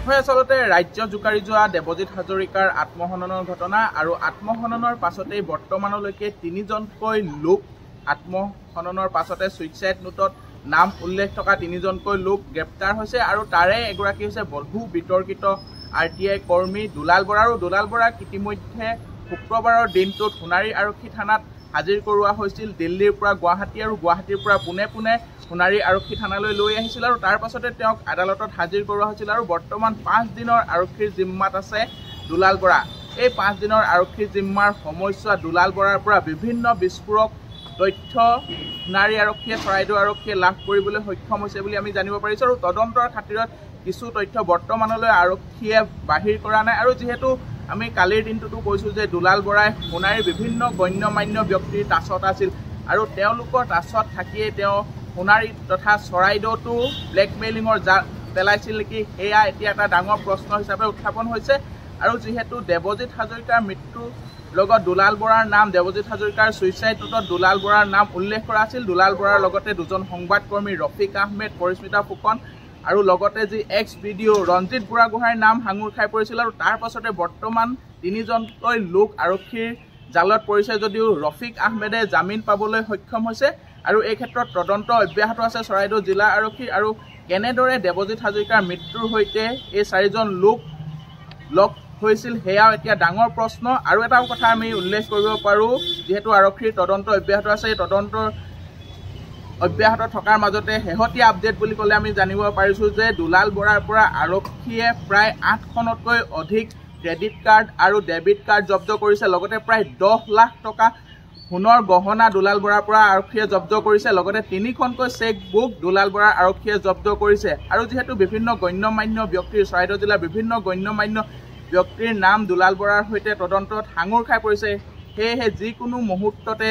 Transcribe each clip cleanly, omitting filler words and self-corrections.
হয় আচলতে ৰাজ্য জোকাৰি যোৱা দেৱজিৎ হাজৰিকাৰ আত্মহননৰ ঘটনা আৰু আত্মহননৰ পাছতেই বৰ্তমানলৈকে 3জনকৈ লোক আত্মহননৰ পাছতে সুইচাইড নোটত নাম উল্লেখ থকা 3জনকৈ লোক গ্ৰেপ্তাৰ হৈছে আৰু তাৰে এগৰাকী হৈছে বহু বিতৰ্কিত RTI কৰ্মী দুলাল বৰা আৰু দুলাল বৰাক ইতিমধ্যে শুক্ৰবাৰৰ দিনটোত সোণাৰী আৰক্ষী থানাত হাজিৰ কৰোৱা হৈছিল দিল্লীৰ পৰা গুৱাহাটী আৰু গুৱাহাটীৰ পৰা পুনে সোণাৰী আৰক্ষী থানালৈ লৈ আহিছিল আৰু তাৰ পাছতে তেওঁক আদালতত হাজিৰ কৰোৱা হৈছিল আৰু বৰ্তমান 5 দিনৰ আৰক্ষীৰ জিম্মাত আছে দুলাল বৰা। এই 5 দিনৰ আৰক্ষীৰ জিম্মাৰ সময়ছোৱাত দুলাল বৰাৰ পৰা বিভিন্ন বিস্ফোৰক তথ্য সোণাৰী আৰক্ষীয়ে চৰাইদেউ আৰক্ষীয়ে লাভ কৰিবলৈ সক্ষম হৈছে বুলি আমি জানিব পাৰিছোঁ আৰু তদন্তৰ খাতিৰত কিছু তথ্য বৰ্তমানলৈ আৰক্ষীয়ে বাহিৰ কৰা নাই আৰু যেহেতু আমি কালিৰ দিনটোতো কৈছোঁ যে দুলাল বৰাই সোণাৰীৰ বিভিন্ন গণ্যমান্য ব্যক্তিৰ টাচত আছিল আৰু তেওঁলোকৰ টাচত থাকিয়ে তেওঁ সোণাৰী তথা চৰাইদেউতো ব্লেকমেইলিঙৰ জাল পেলাইছিল নেকি সেয়া এতিয়া এটা ডাঙৰ প্ৰশ্ন হিচাপে উত্থাপন হৈছে আৰু যেহেতু দেৱজিৎ হাজৰিকাৰ মৃত্যুৰ লগত দুলাল বৰাৰ নাম দেৱজিৎ হাজৰিকাৰ সুইচাইড নোটত দুলাল বৰাৰ নাম উল্লেখ কৰা আছিল দুলাল বৰাৰ লগতে 2জন সংবাদকৰ্মী ৰফিক আহমেদ পৰিস্মিতা ফুকন আৰু লগতে যি এক্স ভিডিঅ' ৰঞ্জিত বুঢ়াগোহাঁইৰ নাম সাঙুৰ খাই পৰিছিল আৰু তাৰ পাছতে বৰ্তমান 3জনকৈ লোক আৰক্ষীৰ জালত পৰিছে যদিও ৰফিক আহমেদে জামিন পাবলৈ সক্ষম হৈছে আৰু এই ক্ষেত্ৰত তদন্ত অব্যাহত আছে চৰাইদেউ জিলা আৰক্ষী আৰু কেনেদৰে দেৱজিৎ হাজৰিকাৰ মৃত্যুৰ সৈতে এই 4জন লোক লগ হৈছিল সেয়াও এতিয়া ডাঙৰ প্ৰশ্ন আৰু এটা কথা আমি উল্লেখ কৰিব পাৰোঁ যেহেতু আৰক্ষীৰ তদন্ত অব্যাহত আছে এই তদন্তৰ অব্যাহত থকাৰ মাজতে শেহতীয়া আপডেট বুলি ক'লে আমি জানিব পাৰিছোঁ যে দুলাল বৰাৰ পৰা আৰক্ষীয়ে প্ৰায় 8খনতকৈ অধিক ক্ৰেডিট কাৰ্ড আৰু ডেবিট কাৰ্ড জব্দ কৰিছে লগতে প্ৰায় 10 লাখ টকা সোণৰ গহনা দুলাল বৰাৰ পৰা আৰক্ষীয়ে জব্দ কৰিছে লগতে 3খনকৈ চেক বুক দুলাল বৰাৰ আৰক্ষীয়ে জব্দ কৰিছে আৰু যেহেতু বিভিন্ন গণ্যমান্য ব্যক্তিৰ চৰাইদেউ জিলাৰ বিভিন্ন গণ্যমান্য ব্যক্তিৰ নাম দুলাল বৰাৰ সৈতে তদন্তত সাঙুৰ খাই পৰিছে সেয়েহে যিকোনো মুহূৰ্ততে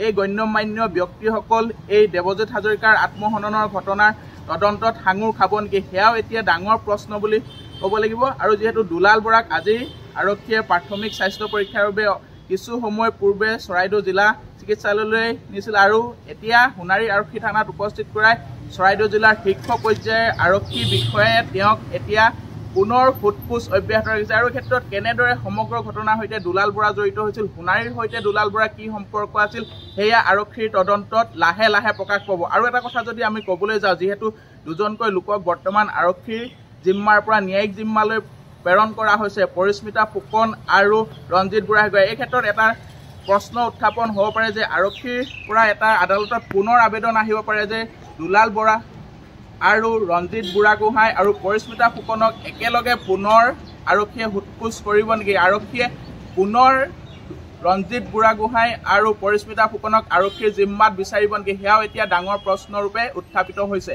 এই গণ্যমান্য ব্যক্তিসকল এই দেৱজিৎ হাজৰিকাৰ আত্মহননৰ ঘটনাৰ তদন্তত সাঙুৰ খাব নেকি সেয়াও এতিয়া ডাঙৰ প্ৰশ্ন বুলি ক'ব লাগিব আৰু যেহেতু দুলাল বৰাক আজি আৰক্ষীয়ে প্ৰাথমিক স্বাস্থ্য পৰীক্ষাৰ বাবে কিছু সময় পূৰ্বে চৰাইদেউ জিলা চিকিৎসালয়লৈ নিছিল আৰু এতিয়া সোণাৰী আৰক্ষী থানাত উপস্থিত কৰাই চৰাইদেউ জিলাৰ শীৰ্ষ পৰ্যায়ৰ আৰক্ষী বিষয়াই তেওঁক এতিয়া পুনৰ ফুটফুচ অব্যাহত ৰাখিছে আৰু এই ক্ষেত্ৰত কেনেদৰে সমগ্ৰ ঘটনাৰ সৈতে দুলাল বৰা জড়িত হৈছিল সোণাৰীৰ সৈতে দুলাল বৰা কি সম্পৰ্ক আছিল সেয়া আৰক্ষীৰ তদন্তত লাহে লাহে প্ৰকাশ পাব আৰু এটা কথা যদি আমি ক'বলৈ যাওঁ যিহেতু 2জনকৈ লোকক বৰ্তমান আৰক্ষীৰ জিম্মাৰ পৰা ন্যায়িক জিম্মালৈ প্ৰেৰণ কৰা হৈছে পৰিস্মিতা ফুকন আৰু ৰঞ্জিত বুঢ়াগোহাঁই এই ক্ষেত্ৰত এটা প্ৰশ্ন উত্থাপন হ'ব পাৰে যে আৰক্ষীৰ পৰা এটা আদালতত পুনৰ আবেদন আহিব পাৰে যে দুলাল বৰা আৰু ৰঞ্জিত বুঢ়াগোহাঁই আৰু পৰিস্মিতা ফুকনক একেলগে পুনৰ আৰক্ষীয়ে সোধপোছ কৰিব নেকি আৰক্ষীয়ে পুনৰ ৰঞ্জিত বুঢ়াগোহাঁই আৰু পৰিস্মিতা ফুকনক আৰক্ষীৰ জিম্মাত বিচাৰিব নেকি সেয়াও এতিয়া ডাঙৰ প্ৰশ্নৰূপে উত্থাপিত হৈছে।